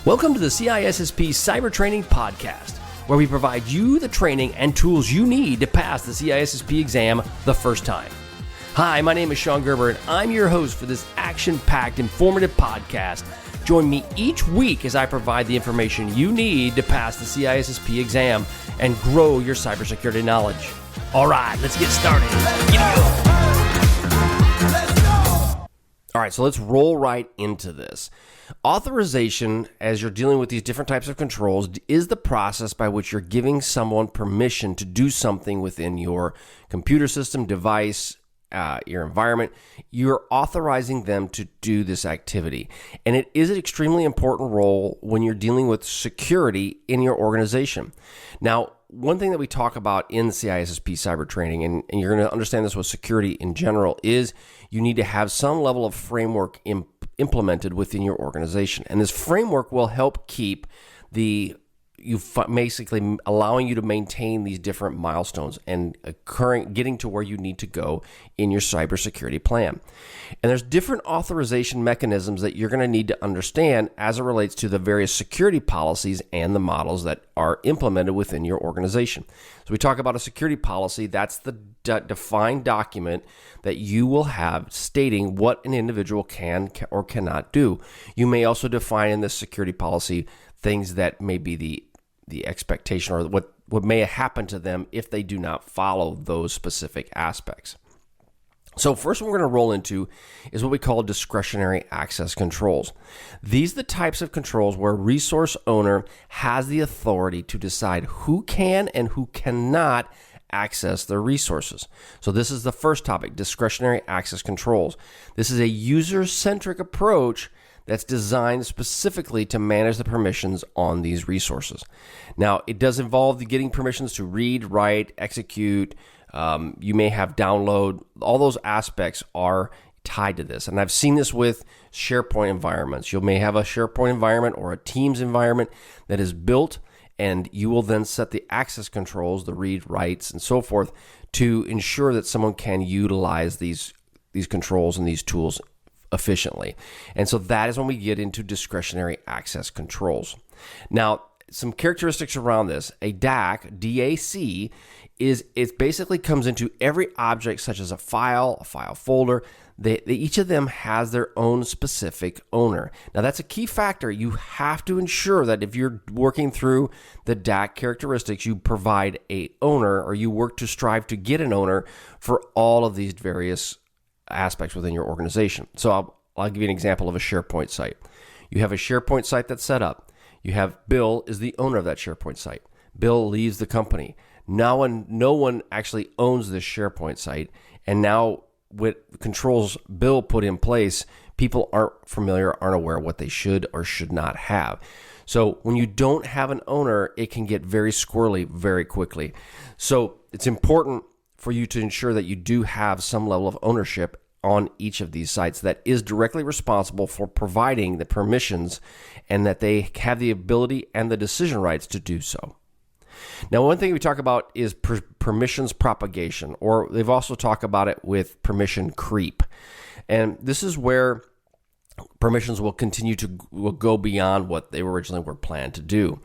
Welcome to the CISSP Cyber Training Podcast, where we provide you the training and tools you need to pass the CISSP exam the first time. Hi, my name is Sean Gerber, and I'm your host for this action-packed, informative podcast. Join me each week as I provide the information you need to pass the CISSP exam and grow your cybersecurity knowledge. All right, let's get started. All right, so let's roll right into this. Authorization, as you're dealing with these different types of controls, is the process by which you're giving someone permission to do something within your computer system, device, your environment. You're authorizing them to do this activity. And it is an extremely important role when you're dealing with security in your organization. Now, one thing that we talk about in CISSP cyber training, and you're going to understand this with security in general, is you need to have some level of framework implemented within your organization. And this framework will help keep basically allowing you to maintain these different milestones and getting to where you need to go in your cybersecurity plan. And there's different authorization mechanisms that you're going to need to understand as it relates to the various security policies and the models that are implemented within your organization. So we talk about a security policy. That's the defined document that you will have stating what an individual can or cannot do. You may also define in this security policy things that may be the expectation or what may happen to them if they do not follow those specific aspects. So first what we're going to roll into is what we call discretionary access controls. These are the types of controls where a resource owner has the authority to decide who can and who cannot access their resources. So this is the first topic, discretionary access controls. This is a user-centric approach that's designed specifically to manage the permissions on these resources. Now, it does involve getting permissions to read, write, execute. You may have download. All those aspects are tied to this. And I've seen this with SharePoint environments. You may have a SharePoint environment or a Teams environment that is built, and you will then set the access controls, the read, writes, and so forth, to ensure that someone can utilize these controls and these tools efficiently. And so that is when we get into discretionary access controls. Now, some characteristics around this. A DAC, DAC, it basically comes into every object such as a file folder. Each of them has their own specific owner. Now, that's a key factor. You have to ensure that if you're working through the DAC characteristics, you provide a owner, or you work to strive to get an owner for all of these various aspects within your organization. So I'll give you an example of a SharePoint site. You have a SharePoint site that's set up. You have Bill is the owner of that SharePoint site. Bill leaves the company. Now no one actually owns this SharePoint site. And now with controls Bill put in place, people aren't aware of what they should or should not have. So when you don't have an owner, it can get very squirrely very quickly. So it's important for you to ensure that you do have some level of ownership on each of these sites that is directly responsible for providing the permissions and that they have the ability and the decision rights to do so. Now, one thing we talk about is permissions propagation, or they've also talked about it with permission creep. And this is where permissions will go beyond what they originally were planned to do.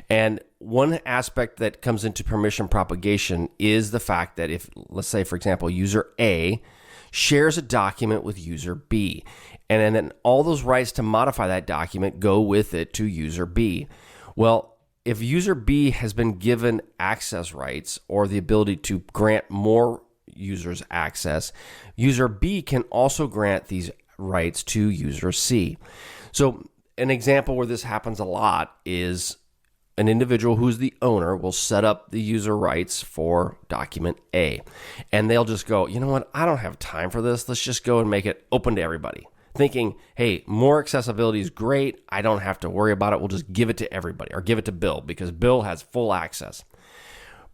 And one aspect that comes into permission propagation is the fact that if, let's say, for example, user A shares a document with user B, and then all those rights to modify that document go with it to user B. Well, if user B has been given access rights or the ability to grant more users access, user B can also grant these rights to user C. So an example where this happens a lot is an individual who's the owner will set up the user rights for document A. And they'll just go, you know what, I don't have time for this. Let's just go and make it open to everybody. Thinking, hey, more accessibility is great. I don't have to worry about it. We'll just give it to everybody or give it to Bill because Bill has full access.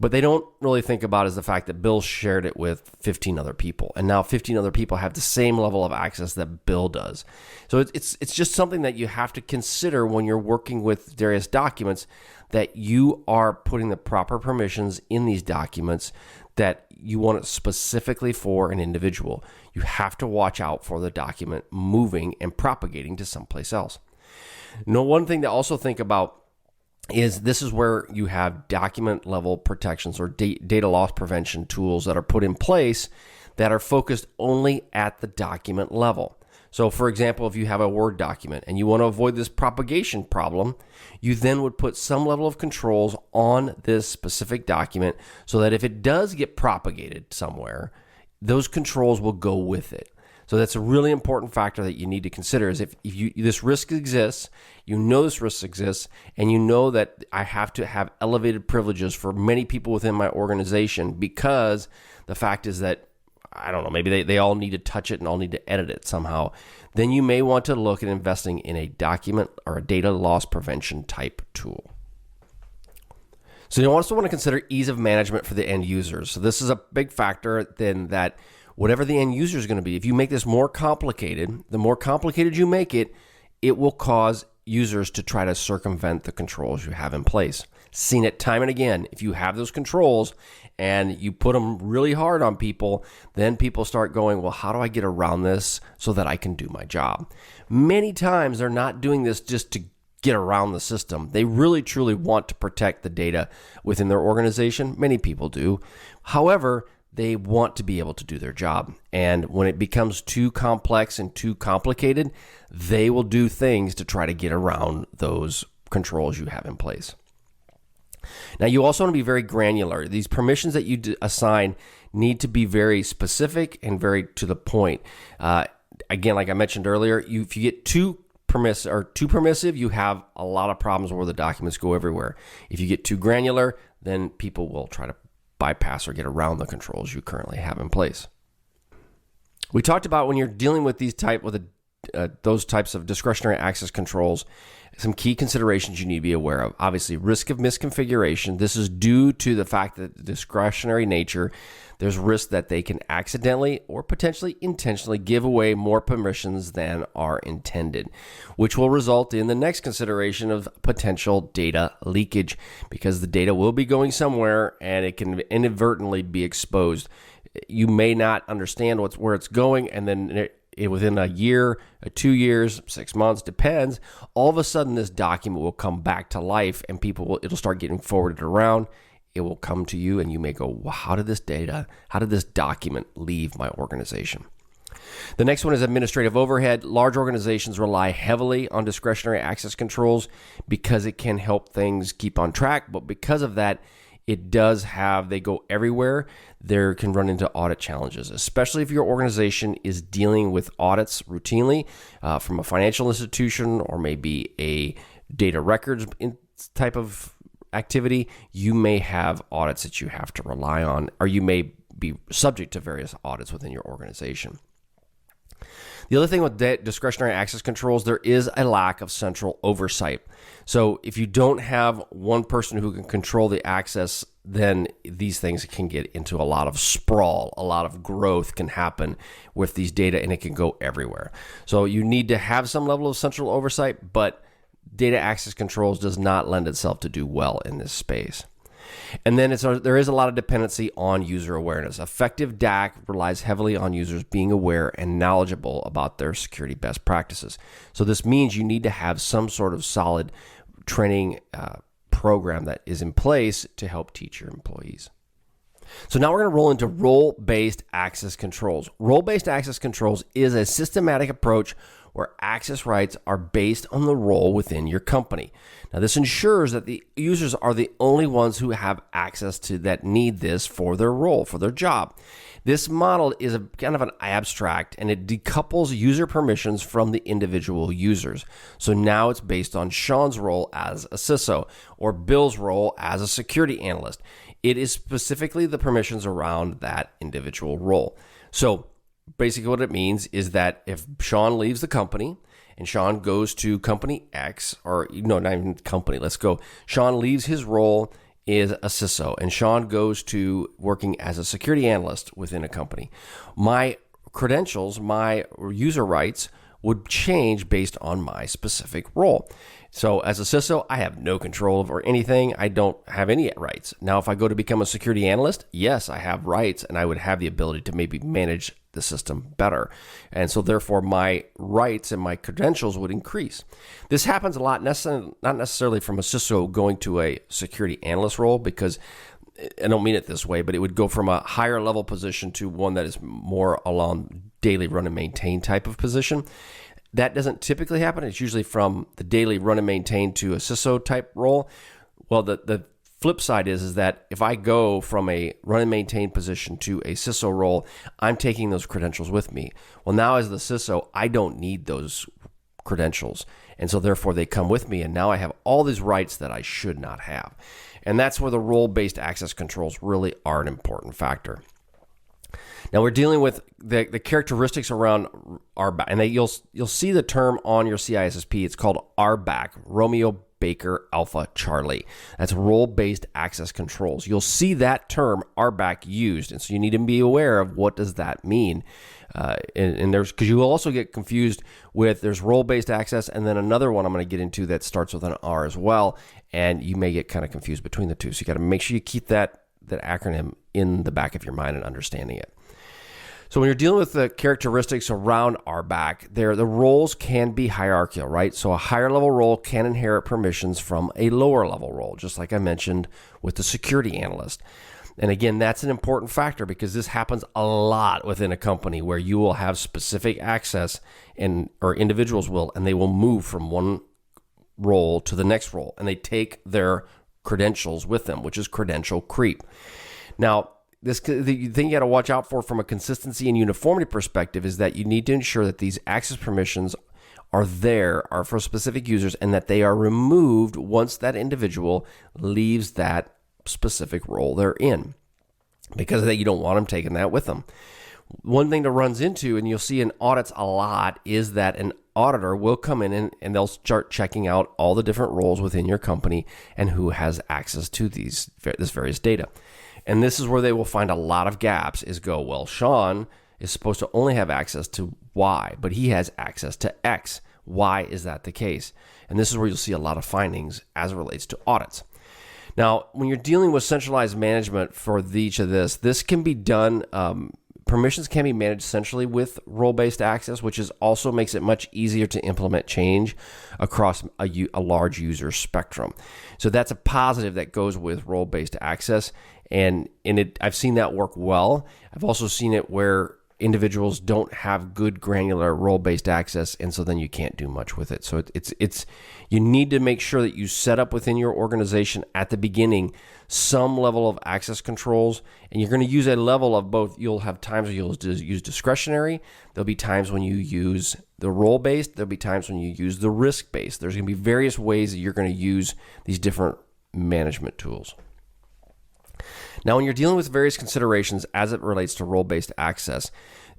But they don't really think about is the fact that Bill shared it with 15 other people. And now 15 other people have the same level of access that Bill does. So it's just something that you have to consider when you're working with various documents, that you are putting the proper permissions in these documents that you want it specifically for an individual. You have to watch out for the document moving and propagating to someplace else. One thing to also think about is this is where you have document level protections or data loss prevention tools that are put in place that are focused only at the document level. So for example, if you have a Word document and you want to avoid this propagation problem, you then would put some level of controls on this specific document so that if it does get propagated somewhere, those controls will go with it. So that's a really important factor that you need to consider is if this risk exists, you know this risk exists, and you know that I have to have elevated privileges for many people within my organization because the fact is that, I don't know, maybe they all need to touch it and all need to edit it somehow, then you may want to look at investing in a document or a data loss prevention type tool. So you also want to consider ease of management for the end users. So this is a big factor then that whatever the end user is going to be, if you make this more complicated, the more complicated you make it, it will cause users to try to circumvent the controls you have in place. Seen it time and again. If you have those controls and you put them really hard on people, then people start going, well, how do I get around this so that I can do my job? Many times they're not doing this just to get around the system. They really truly want to protect the data within their organization. Many people do. However, they want to be able to do their job. And when it becomes too complex and too complicated, they will do things to try to get around those controls you have in place. Now, you also want to be very granular. These permissions that you assign need to be very specific and very to the point. Again, like I mentioned earlier, if you get too permissive, you have a lot of problems where the documents go everywhere. If you get too granular, then people will try to bypass or get around the controls you currently have in place. We talked about when you're dealing with those types of discretionary access controls, some key considerations you need to be aware of. Obviously, risk of misconfiguration. This is due to the fact that the discretionary nature, there's risk that they can accidentally or potentially intentionally give away more permissions than are intended, which will result in the next consideration of potential data leakage because the data will be going somewhere and it can inadvertently be exposed. You may not understand where it's going, and then within a year, 2 years, 6 months, depends, all of a sudden this document will come back to life and it'll start getting forwarded around. It will come to you and you may go, well, how did this document leave my organization? The next one is administrative overhead. Large organizations rely heavily on discretionary access controls because it can help things keep on track. But because of that, they go everywhere. There can run into audit challenges, especially if your organization is dealing with audits routinely from a financial institution or maybe a data records type of activity. You may have audits that you have to rely on, or you may be subject to various audits within your organization. The other thing with discretionary access controls, there is a lack of central oversight. So if you don't have one person who can control the access, then these things can get into a lot of sprawl. A lot of growth can happen with these data and it can go everywhere. So you need to have some level of central oversight, but data access controls does not lend itself to do well in this space. And then there is a lot of dependency on user awareness. Effective DAC relies heavily on users being aware and knowledgeable about their security best practices. So this means you need to have some sort of solid training program that is in place to help teach your employees. So now we're going to roll into role-based access controls. Role-based access controls is a systematic approach where access rights are based on the role within your company. Now, this ensures that the users are the only ones who have access to that need this for their role, for their job. This model is a kind of an abstract, and it decouples user permissions from the individual users. So now it's based on Sean's role as a CISO or Bill's role as a security analyst. It is specifically the permissions around that individual role. So basically what it means is that if Sean leaves the company and Sean goes to company X, or no, not even company, Sean leaves his role as a CISO and Sean goes to working as a security analyst within a company. My credentials, my user rights would change based on my specific role. So as a CISO, I have no control over anything. I don't have any rights. Now, if I go to become a security analyst, yes, I have rights and I would have the ability to maybe manage the system better. And so therefore my rights and my credentials would increase. This happens a lot, not necessarily from a CISO going to a security analyst role, because I don't mean it this way, but it would go from a higher level position to one that is more along daily run and maintain type of position. That doesn't typically happen. It's usually from the daily run and maintain to a CISO type role. Well, the flip side is that if I go from a run and maintain position to a CISO role, I'm taking those credentials with me. Well, now as the CISO, I don't need those credentials. And so therefore they come with me, and now I have all these rights that I should not have. And that's where the role-based access controls really are an important factor. Now we're dealing with the characteristics around RBAC, and you'll see the term on your CISSP. It's called RBAC, Romeo Baker Alpha Charlie. That's role-based access controls. You'll see that term RBAC used, and so you need to be aware of what does that mean. And there's, because you will also get confused with, there's role-based access and then another one I'm going to get into that starts with an R as well, and you may get kind of confused between the two. So you got to make sure you keep that acronym in the back of your mind and understanding it. So when you're dealing with the characteristics around RBAC, the roles can be hierarchical, right? So a higher level role can inherit permissions from a lower level role, just like I mentioned with the security analyst. And again, that's an important factor because this happens a lot within a company where you will have specific access or individuals will, and they will move from one role to the next role, and they take their credentials with them, which is credential creep. Now, the thing you got to watch out for from a consistency and uniformity perspective is that you need to ensure that these access permissions are for specific users and that they are removed once that individual leaves that specific role they're in, because you don't want them taking that with them. One thing that runs into, and you'll see in audits a lot, is that an auditor will come in and they'll start checking out all the different roles within your company and who has access to this various data. And this is where they will find a lot of gaps well, Sean is supposed to only have access to Y, but he has access to X. Why is that the case? And this is where you'll see a lot of findings as it relates to audits. Now, when you're dealing with centralized management for each of this can be done, permissions can be managed centrally with role-based access, which also makes it much easier to implement change across a large user spectrum. So that's a positive that goes with role-based access. And I've seen that work well. I've also seen it where individuals don't have good granular role-based access, and so then you can't do much with it. So you need to make sure that you set up within your organization at the beginning some level of access controls, and you're going to use a level of both. You'll have times where you'll use discretionary. There'll be times when you use the role-based. There'll be times when you use the risk-based. There's going to be various ways that you're going to use these different management tools. Now, when you're dealing with various considerations as it relates to role-based access,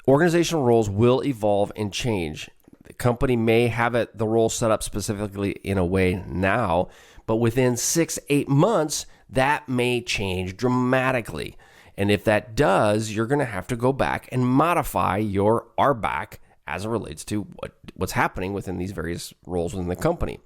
organizational roles will evolve and change. The company may have the role set up specifically in a way now, but within 6-8 months, that may change dramatically. And if that does, you're going to have to go back and modify your RBAC as it relates to what's happening within these various roles within the company.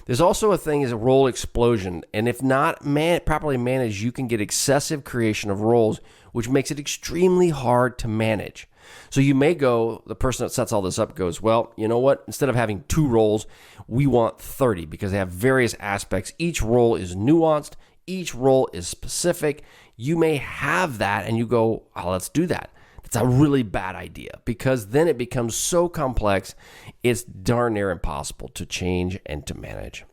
There's also a thing as a role explosion, and if not properly managed, you can get excessive creation of roles, which makes it extremely hard to manage. So you may the person that sets all this up goes, well, you know what? Instead of having 2 roles, we want 30 because they have various aspects. Each role is nuanced. Each role is specific. You may have that, and you go, oh, let's do that. It's a really bad idea because then it becomes so complex, it's darn near impossible to change and to manage.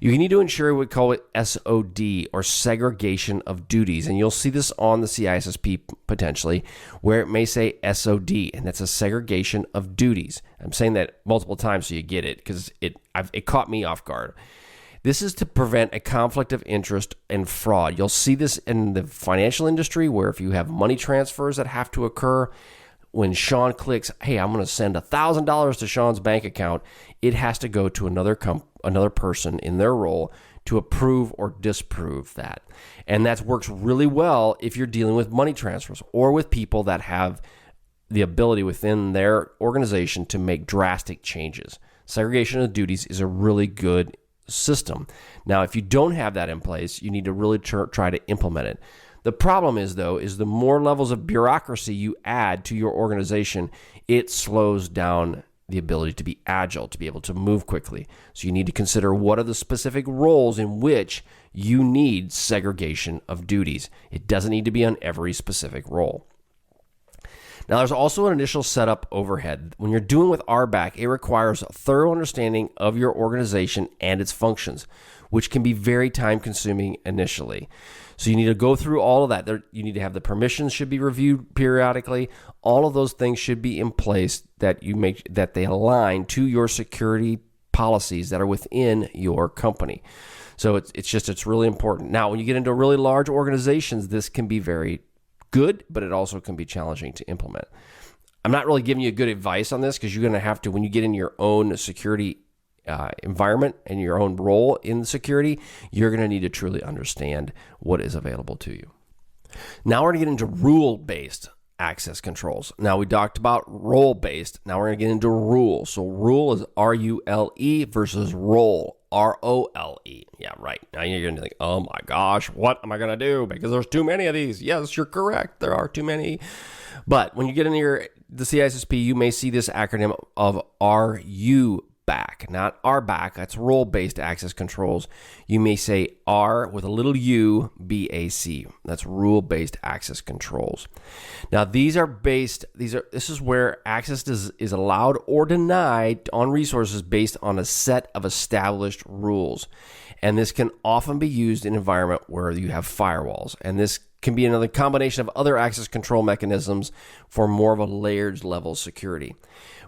You need to ensure we call it SOD, or segregation of duties, and you'll see this on the CISSP potentially, where it may say SOD, and that's a segregation of duties. I'm saying that multiple times so you get it because it caught me off guard. This is to prevent a conflict of interest and fraud. You'll see this in the financial industry where if you have money transfers that have to occur, when Sean clicks, hey, I'm going to send $1,000 to Sean's bank account, it has to go to another person in their role to approve or disprove that. And that works really well if you're dealing with money transfers or with people that have the ability within their organization to make drastic changes. Segregation of duties is a really good system. Now, if you don't have that in place, you need to really try to implement it. The problem is, though, is the more levels of bureaucracy you add to your organization, it slows down the ability to be agile, to be able to move quickly. So you need to consider what are the specific roles in which you need segregation of duties. It doesn't need to be on every specific role. Now, there's also an initial setup overhead. When you're doing with RBAC, it requires a thorough understanding of your organization and its functions, which can be very time-consuming initially. So you need to go through all of that. You need to have the permissions should be reviewed periodically. All of those things should be in place that they align to your security policies that are within your company. So it's really important. Now, when you get into really large organizations, this can be very good, but it also can be challenging to implement. I'm not really giving you good advice on this because you're going to have to, when you get in your own security environment and your own role in security, you're going to need to truly understand what is available to you. Now we're going to get into rule-based access controls. Now we talked about role-based. Now we're going to get into rule. So rule is R-U-L-E versus role, R-O-L-E. Yeah, right. Now you're going to think, oh my gosh, what am I going to do? Because there's too many of these. Yes, you're correct. There are too many. But when you get into the CISSP, you may see this acronym of RU-BAC, not RBAC. That's role-based access controls. You may say R with a little U, B-A-C. That's rule-based access controls. Now, this is where access is allowed or denied on resources based on a set of established rules. And this can often be used in an environment where you have firewalls. And this can be another combination of other access control mechanisms for more of a layered level security.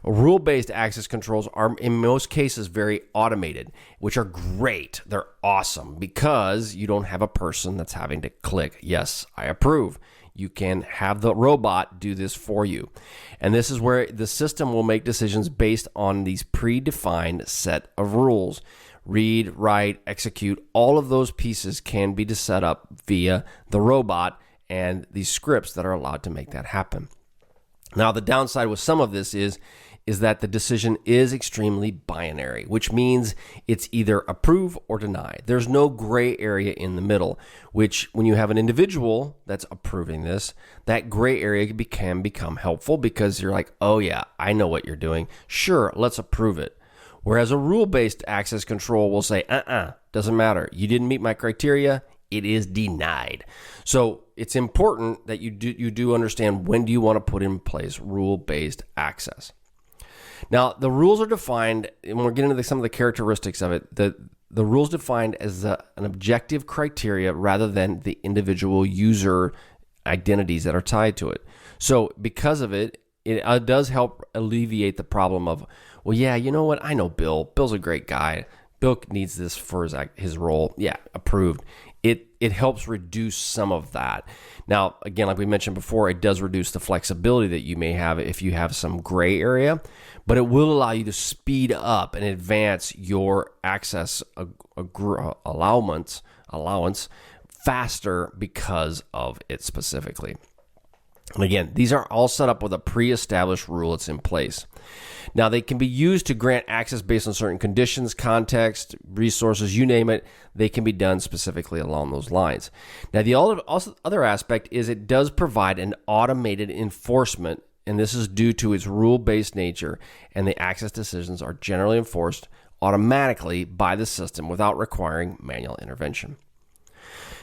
Rule-based access controls are, in most cases, very automated, which are great. They're awesome because you don't have a person that's having to click, yes, I approve. You can have the robot do this for you. And this is where the system will make decisions based on these predefined set of rules. Read, write, execute, all of those pieces can be set up via the robot and these scripts that are allowed to make that happen. Now, the downside with some of this is that the decision is extremely binary, which means it's either approve or deny. There's no gray area in the middle, which when you have an individual that's approving this, that gray area can become helpful because you're like, oh yeah, I know what you're doing. Sure, let's approve it. Whereas a rule-based access control will say, doesn't matter. You didn't meet my criteria. It is denied. So it's important that you do understand when do you want to put in place rule-based access. Now, the rules are defined, and we're getting into some of the characteristics of it. The rules defined as an objective criteria rather than the individual user identities that are tied to it. So because of it, it does help alleviate the problem of, well, yeah, you know what? I know Bill. Bill's a great guy. Bill needs this for his role. Yeah, approved. It helps reduce some of that. Now, again, like we mentioned before, it does reduce the flexibility that you may have if you have some gray area, but it will allow you to speed up and advance your access allowance faster because of it specifically. And again, these are all set up with a pre-established rule that's in place. Now, they can be used to grant access based on certain conditions, context, resources, you name it. They can be done specifically along those lines. Now, the other aspect is it does provide an automated enforcement, and this is due to its rule-based nature, and the access decisions are generally enforced automatically by the system without requiring manual intervention.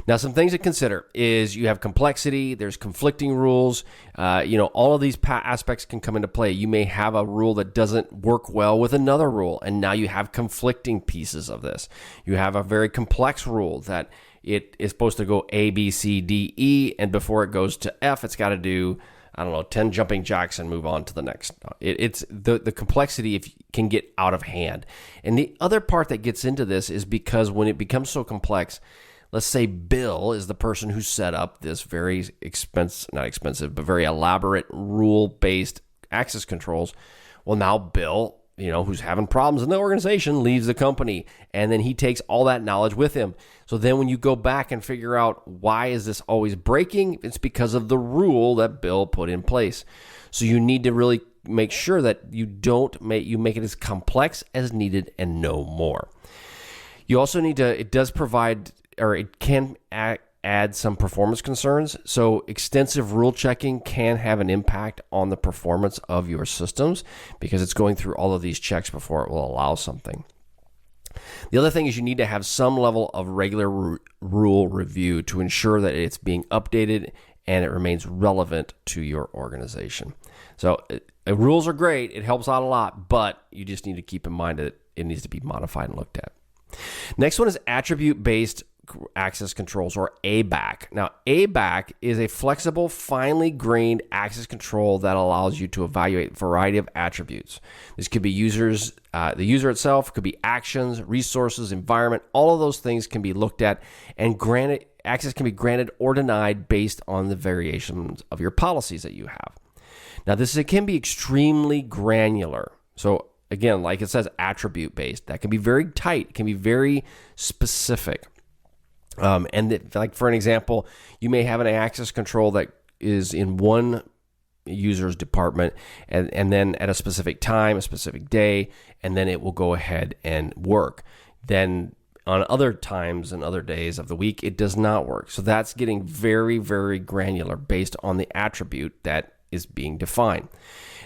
Now, some things to consider is you have complexity, there's conflicting rules, all of these aspects can come into play. You may have a rule that doesn't work well with another rule, and now you have conflicting pieces of this. You have a very complex rule that it is supposed to go A, B, C, D, E, and before it goes to F, it's got to do, 10 jumping jacks and move on to the next. It's the complexity can get out of hand. And the other part that gets into this is because when it becomes so complex, let's say Bill is the person who set up this very not expensive, but very elaborate rule-based access controls. Well, now Bill, who's having problems in the organization, leaves the company, and then he takes all that knowledge with him. So then when you go back and figure out why is this always breaking, it's because of the rule that Bill put in place. So you need to really make sure that you make it as complex as needed and no more. You also need to, it does provide, or it can add some performance concerns. So extensive rule checking can have an impact on the performance of your systems because it's going through all of these checks before it will allow something. The other thing is you need to have some level of regular rule review to ensure that it's being updated and it remains relevant to your organization. So rules are great. It helps out a lot, but you just need to keep in mind that it needs to be modified and looked at. Next one is attribute-based access controls, or ABAC. Now, ABAC is a flexible, finely grained access control that allows you to evaluate a variety of attributes. This could be the user itself, could be actions, resources, environment. All of those things can be looked at, and access can be granted or denied based on the variations of your policies that you have. Now, it can be extremely granular. So again, like it says, attribute-based. That can be very tight. It can be very specific. Like for an example, you may have an access control that is in one user's department and then at a specific time, a specific day, and then it will go ahead and work. Then on other times and other days of the week, it does not work. So that's getting very, very granular based on the attribute that is being defined.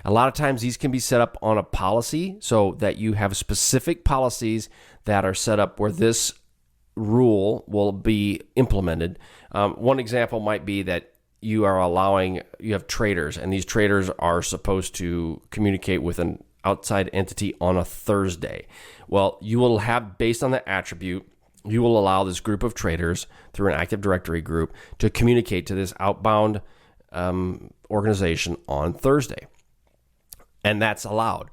A lot of times these can be set up on a policy so that you have specific policies that are set up where this rule will be implemented. One example might be that you have traders, and these traders are supposed to communicate with an outside entity on a Thursday. Well, you will have, based on the attribute, you will allow this group of traders through an Active Directory group to communicate to this outbound organization on Thursday. And that's allowed.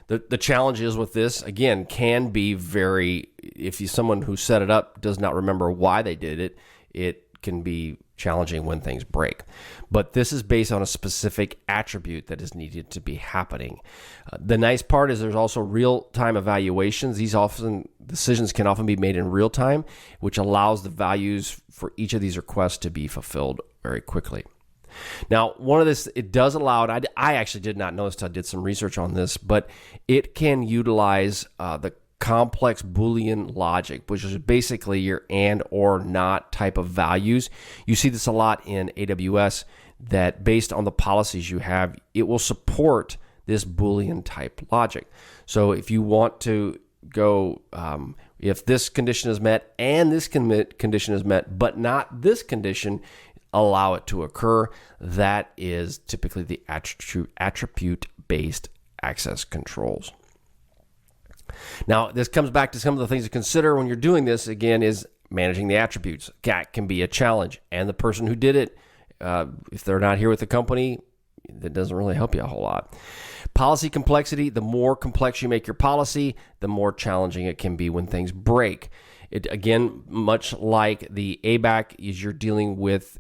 The challenge is with this, again, can be someone who set it up does not remember why they did it, it can be challenging when things break. But this is based on a specific attribute that is needed to be happening. The nice part is there's also real-time evaluations. Decisions can often be made in real time, which allows the values for each of these requests to be fulfilled very quickly. Now, it does allow, I actually did not know this until I did some research on this, but it can utilize the complex Boolean logic, which is basically your and or not type of values. You see this a lot in AWS, that based on the policies you have, it will support this Boolean type logic. So if you want to go, if this condition is met and this condition is met, but not this condition, allow it to occur. That is typically the attribute-based access controls. Now, this comes back to some of the things to consider when you're doing this, again, is managing the attributes. That can be a challenge. And the person who did it, if they're not here with the company, that doesn't really help you a whole lot. Policy complexity, the more complex you make your policy, the more challenging it can be when things break. It, again, much like the ABAC, is you're dealing with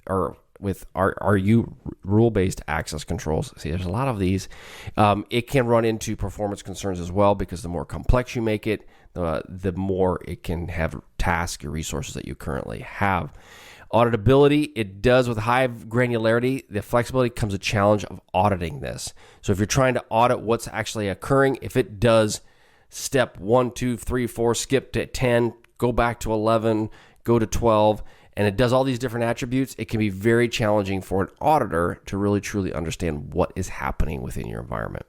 rule-based access controls. See, there's a lot of these. It can run into performance concerns as well, because the more complex you make it, the more it can have task or resources that you currently have. Auditability, it does with high granularity. The flexibility comes a challenge of auditing this. So if you're trying to audit what's actually occurring, if it does step 1, 2, 3, 4, skip to 10, go back to 11, go to 12, and it does all these different attributes, it can be very challenging for an auditor to really truly understand what is happening within your environment.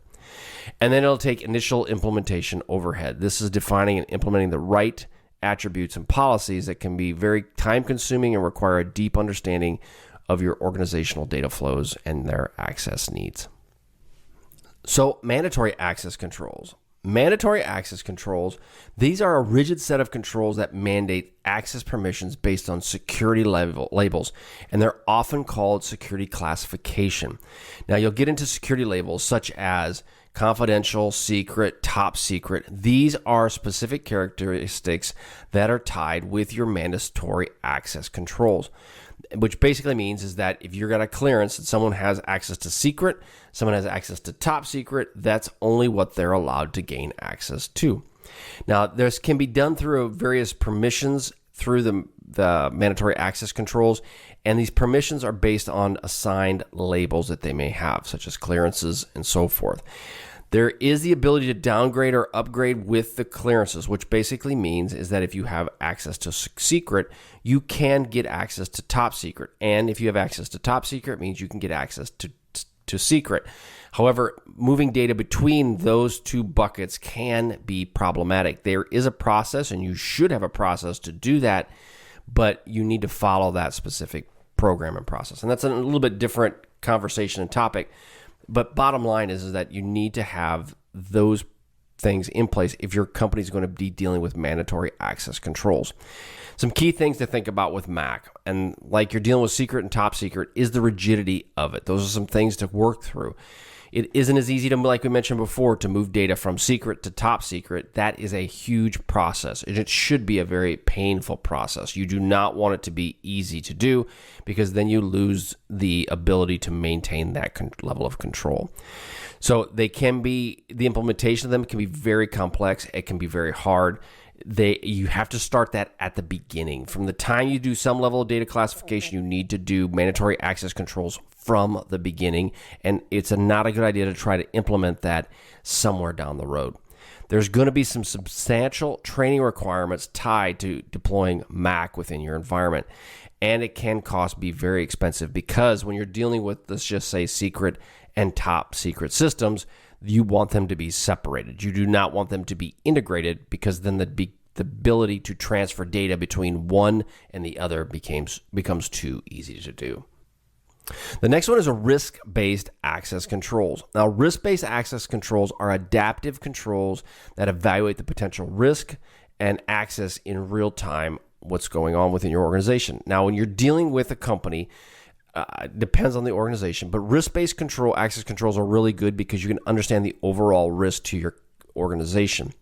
And then it'll take initial implementation overhead. This is defining and implementing the right attributes and policies that can be very time-consuming and require a deep understanding of your organizational data flows and their access needs. So, mandatory access controls. Mandatory access controls, these are a rigid set of controls that mandate access permissions based on security labels, and they're often called security classification. Now, you'll get into security labels such as confidential, secret, top secret. These are specific characteristics that are tied with your mandatory access controls, which basically means is that if you've got a clearance that someone has access to secret, someone has access to top secret, that's only what they're allowed to gain access to. Now, this can be done through various permissions through the mandatory access controls, and these permissions are based on assigned labels that they may have, such as clearances and so forth. There is the ability to downgrade or upgrade with the clearances, which basically means is that if you have access to secret, you can get access to top secret. And if you have access to top secret, it means you can get access to secret. However, moving data between those two buckets can be problematic. There is a process, and you should have a process to do that, but you need to follow that specific program and process. And that's a little bit different conversation and topic. But bottom line is that you need to have those things in place if your company is going to be dealing with mandatory access controls. Some key things to think about with Mac, and like you're dealing with secret and top secret, is the rigidity of it. Those are some things to work through. It isn't as easy to, like we mentioned before, to move data from secret to top secret. That is a huge process, and it should be a very painful process. You do not want it to be easy to do, because then you lose the ability to maintain that level of control. So the implementation of them can be very complex. It can be very hard. You have to start that at the beginning. From the time you do some level of data classification, you need to do mandatory access controls from the beginning, and it's not a good idea to try to implement that somewhere down the road. There's going to be some substantial training requirements tied to deploying Mac within your environment, and it can be very expensive, because when you're dealing with, let's just say, secret and top secret systems, you want them to be separated. You do not want them to be integrated, because then the ability to transfer data between one and the other becomes too easy to do. The next one is a risk-based access controls. Now, risk-based access controls are adaptive controls that evaluate the potential risk and access in real time what's going on within your organization. Now, when you're dealing with a company, depends on the organization, but risk-based access controls are really good because you can understand the overall risk to your organization.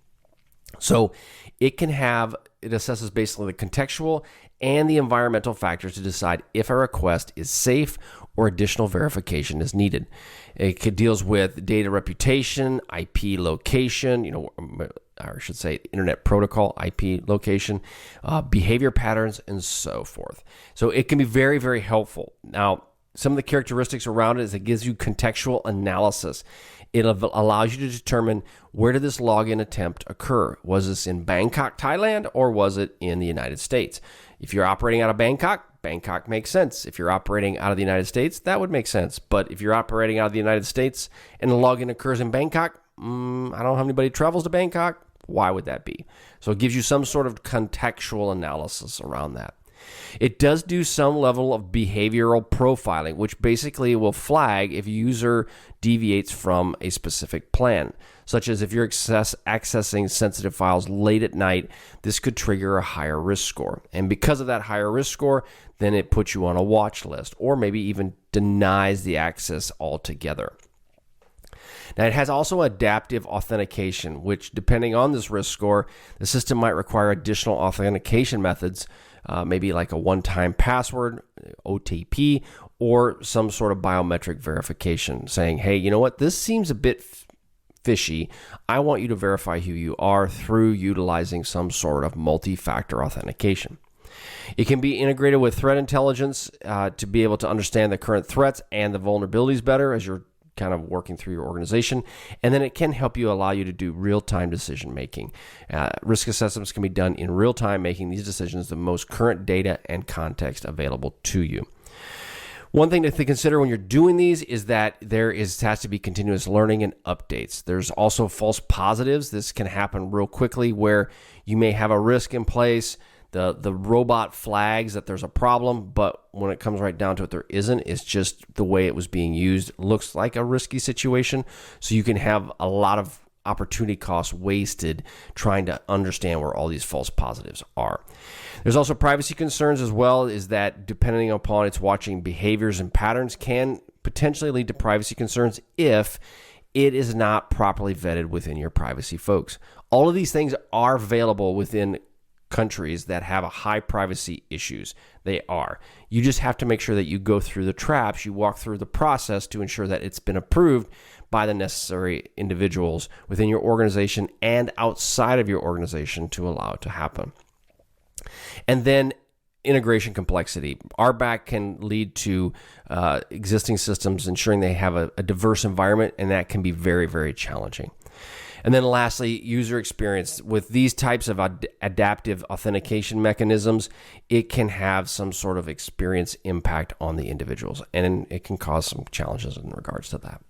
So it assesses basically the contextual and the environmental factors to decide if a request is safe or additional verification is needed. It deals with data reputation, IP location, or I should say internet protocol, IP location, behavior patterns, and so forth. So it can be very, very helpful. Now, some of the characteristics around it is it gives you contextual analysis. It allows you to determine, where did this login attempt occur? Was this in Bangkok, Thailand, or was it in the United States? If you're operating out of Bangkok makes sense. If you're operating out of the United States, that would make sense. But if you're operating out of the United States and the login occurs in Bangkok, I don't know how anybody travels to Bangkok. Why would that be? So it gives you some sort of contextual analysis around that. It does do some level of behavioral profiling, which basically will flag if a user deviates from a specific plan, such as if you're accessing sensitive files late at night, this could trigger a higher risk score. And because of that higher risk score, then it puts you on a watch list, or maybe even denies the access altogether. Now, it has also adaptive authentication, which, depending on this risk score, the system might require additional authentication methods, maybe like a one-time password, OTP, or some sort of biometric verification, saying, hey, you know what, this seems a bit fishy. I want you to verify who you are through utilizing some sort of multi-factor authentication. It can be integrated with threat intelligence to be able to understand the current threats and the vulnerabilities better as you're kind of working through your organization. And then it can allow you to do real-time decision making. Risk assessments can be done in real time, making these decisions the most current data and context available to you. One thing to consider when you're doing these is that has to be continuous learning and updates. There's also false positives. This can happen real quickly, where you may have a risk in place. The robot flags that there's a problem, but when it comes right down to it, there isn't. It's just the way it was being used looks like a risky situation. So you can have a lot of opportunity costs wasted trying to understand where all these false positives are. There's also privacy concerns as well, is that depending upon its watching behaviors and patterns can potentially lead to privacy concerns if it is not properly vetted within your privacy folks. All of these things are available within countries that have a high privacy issues. They are. You just have to make sure that you go through the traps, you walk through the process to ensure that it's been approved by the necessary individuals within your organization and outside of your organization to allow it to happen. And then integration complexity. RBAC can lead to existing systems ensuring they have a diverse environment, and that can be very, very challenging. And then lastly, user experience. With these types of adaptive authentication mechanisms, it can have some sort of experience impact on the individuals, and it can cause some challenges in regards to that.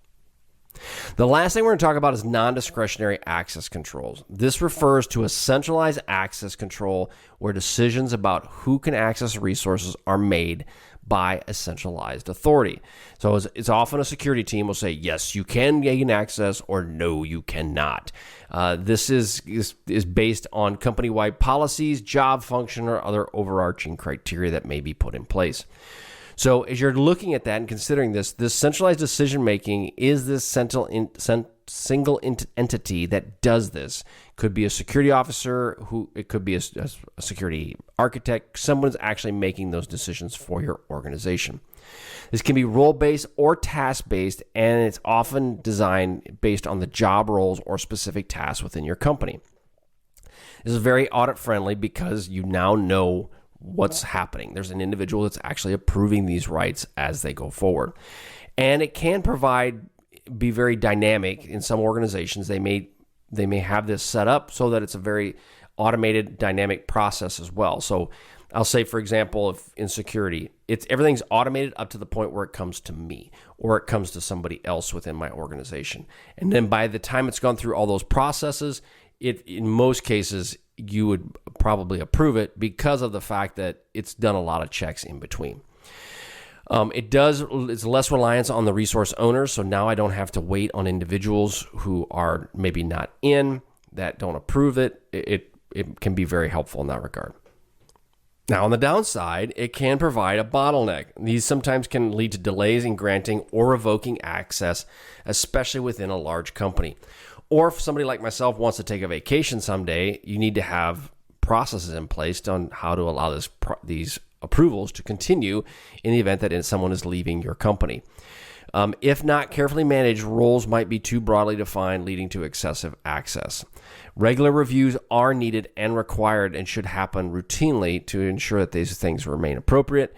The last thing we're going to talk about is non-discretionary access controls. This refers to a centralized access control where decisions about who can access resources are made by a centralized authority. So it's often a security team will say, yes, you can gain access, or no, you cannot. This is based on company-wide policies, job function, or other overarching criteria that may be put in place. So as you're looking at that and considering this centralized decision-making is this single entity that does this. Could be a security officer, it could be a security architect, someone's actually making those decisions for your organization. This can be role-based or task-based, and it's often designed based on the job roles or specific tasks within your company. This is very audit-friendly because you now know what's happening. There's an individual that's actually approving these rights as they go forward. And it can be very dynamic in some organizations. They may have this set up so that it's a very automated, dynamic process as well. So I'll say, for example, if in security, everything's automated up to the point where it comes to me or it comes to somebody else within my organization. And then by the time it's gone through all those processes, in most cases, you would probably approve it because of the fact that it's done a lot of checks in between. It's less reliance on the resource owners. So now I don't have to wait on individuals who are maybe not that don't approve it. It can be very helpful in that regard. Now, on the downside, it can provide a bottleneck. These sometimes can lead to delays in granting or revoking access, especially within a large company. Or if somebody like myself wants to take a vacation someday, you need to have processes in place on how to allow these approvals to continue in the event that someone is leaving your company. If not carefully managed, roles might be too broadly defined, leading to excessive access. Regular reviews are needed and required and should happen routinely to ensure that these things remain appropriate.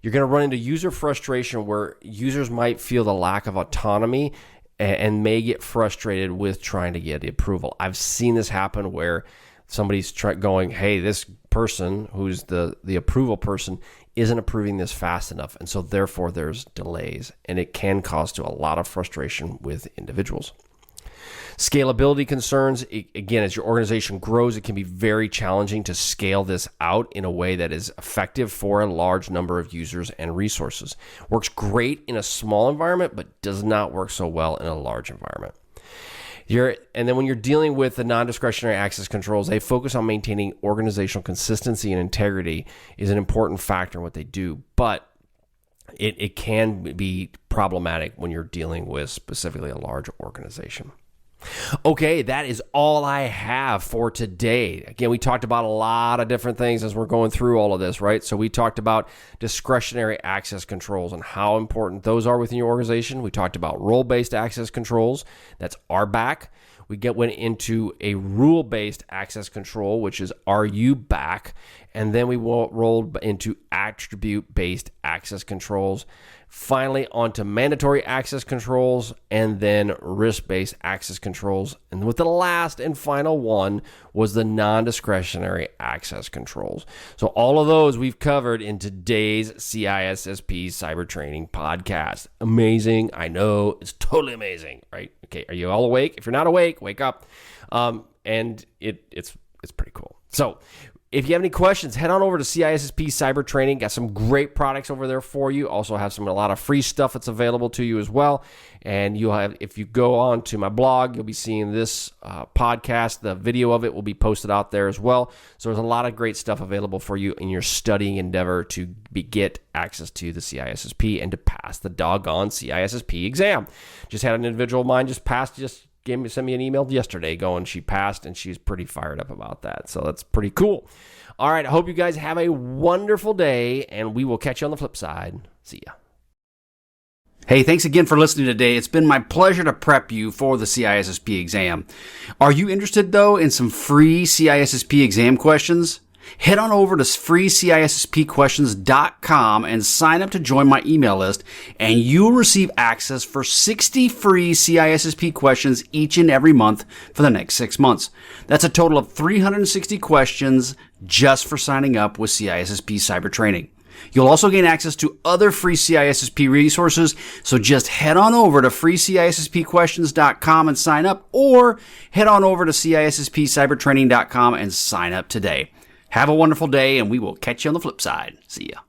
You're going to run into user frustration where users might feel the lack of autonomy and may get frustrated with trying to get the approval. I've seen this happen where somebody's going, hey, this person who's the approval person isn't approving this fast enough. And so therefore there's delays, and it can cause to a lot of frustration with individuals. Scalability concerns, again, as your organization grows, it can be very challenging to scale this out in a way that is effective for a large number of users and resources. Works great in a small environment, but does not work so well in a large environment. And then when you're dealing with the non-discretionary access controls, they focus on maintaining organizational consistency and integrity is an important factor in what they do, but it can be problematic when you're dealing with specifically a large organization. Okay, that is all I have for today. Again, we talked about a lot of different things as we're going through all of this, right? So we talked about discretionary access controls and how important those are within your organization. We talked about role-based access controls. That's RBAC. We went into a rule-based access control, which is RUBAC. And then we rolled into attribute-based access controls. Finally, onto mandatory access controls, and then risk-based access controls. And with the last and final one was the non-discretionary access controls. So all of those we've covered in today's CISSP Cyber Training podcast. Amazing. I know. It's totally amazing, right? Okay, are you all awake? If you're not awake, wake up. And it's pretty cool. So if you have any questions, head on over to CISSP Cyber Training. Got some great products over there for you. Also have a lot of free stuff that's available to you as well. And if you go on to my blog, you'll be seeing this podcast. The video of it will be posted out there as well. So there's a lot of great stuff available for you in your studying endeavor to get access to the CISSP and to pass the doggone CISSP exam. Just had an individual of mine sent me an email yesterday going she passed, and she's pretty fired up about that. So that's pretty cool. All right, I hope you guys have a wonderful day, and we will catch you on the flip side. See ya. Hey, thanks again for listening today. It's been my pleasure to prep you for the CISSP exam. Are you interested, though, in some free CISSP exam questions? Head on over to freecisspquestions.com and sign up to join my email list, and you'll receive access for 60 free CISSP questions each and every month for the next 6 months. That's a total of 360 questions just for signing up with CISSP Cyber Training. You'll also gain access to other free CISSP resources, so just head on over to freecisspquestions.com and sign up, or head on over to CISSPcybertraining.com and sign up today. Have a wonderful day, and we will catch you on the flip side. See ya.